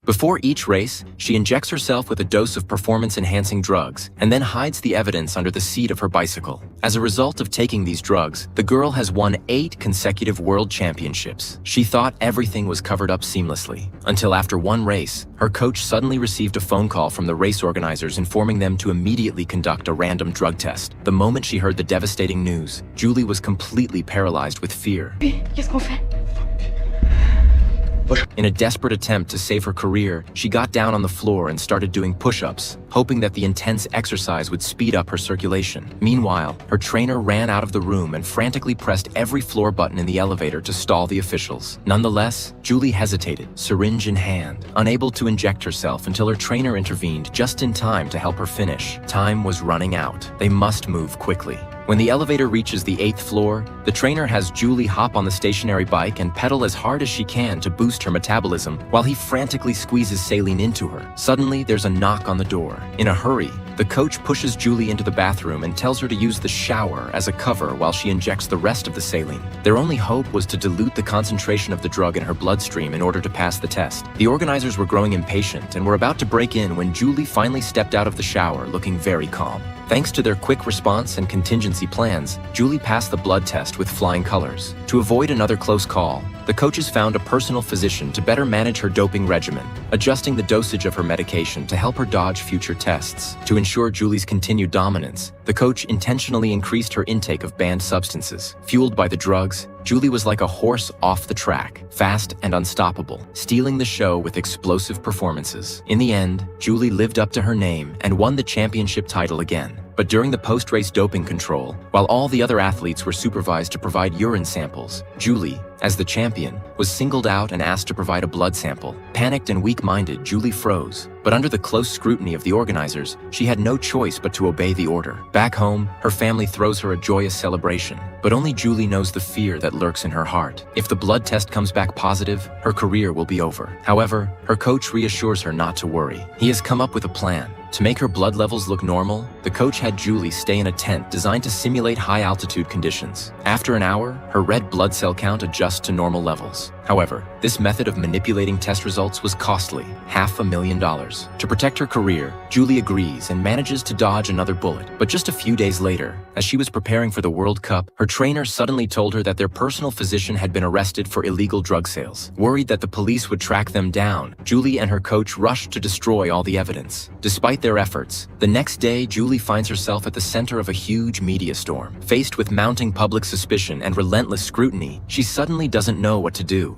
Before each race, she injects herself with a dose of performance-enhancing drugs and then hides the evidence under the seat of her bicycle. As a result of taking these drugs, the girl has won 8 consecutive world championships. She thought everything was covered up seamlessly, until after one race, her coach suddenly received a phone call from the race organizers informing them to immediately conduct a random drug test. The moment she heard the devastating news, Julie was completely paralyzed with fear. Qu'est-ce qu'on fait? In a desperate attempt to save her career, she got down on the floor and started doing push-ups, hoping that the intense exercise would speed up her circulation. Meanwhile, her trainer ran out of the room and frantically pressed every floor button in the elevator to stall the officials. Nonetheless, Julie hesitated, syringe in hand, unable to inject herself until her trainer intervened just in time to help her finish. Time was running out. They must move quickly. When the elevator reaches the 8th floor, the trainer has Julie hop on the stationary bike and pedal as hard as she can to boost her metabolism while he frantically squeezes saline into her. Suddenly, there's a knock on the door. In a hurry, the coach pushes Julie into the bathroom and tells her to use the shower as a cover while she injects the rest of the saline. Their only hope was to dilute the concentration of the drug in her bloodstream in order to pass the test. The organizers were growing impatient and were about to break in when Julie finally stepped out of the shower looking very calm. Thanks to their quick response and contingency plans, Julie passed the blood test with flying colors. To avoid another close call, the coaches found a personal physician to better manage her doping regimen, adjusting the dosage of her medication to help her dodge future tests. To ensure Julie's continued dominance, the coach intentionally increased her intake of banned substances. Fueled by the drugs, Julie was like a horse off the track, fast and unstoppable, stealing the show with explosive performances. In the end, Julie lived up to her name and won the championship title again. But during the post-race doping control, while all the other athletes were supervised to provide urine samples, Julie, as the champion, was singled out and asked to provide a blood sample. Panicked and weak-minded, Julie froze. But under the close scrutiny of the organizers, she had no choice but to obey the order. Back home, her family throws her a joyous celebration. But only Julie knows the fear that lurks in her heart. If the blood test comes back positive, her career will be over. However, her coach reassures her not to worry. He has come up with a plan. To make her blood levels look normal, the coach had Julie stay in a tent designed to simulate high-altitude conditions. After an hour, her red blood cell count adjusts to normal levels. However, this method of manipulating test results was costly, $500,000. To protect her career, Julie agrees and manages to dodge another bullet. But just a few days later, as she was preparing for the World Cup, her trainer suddenly told her that their personal physician had been arrested for illegal drug sales. Worried that the police would track them down, Julie and her coach rushed to destroy all the evidence. Despite their efforts, the next day Julie finds herself at the center of a huge media storm. Faced with mounting public suspicion and relentless scrutiny, she suddenly doesn't know what to do.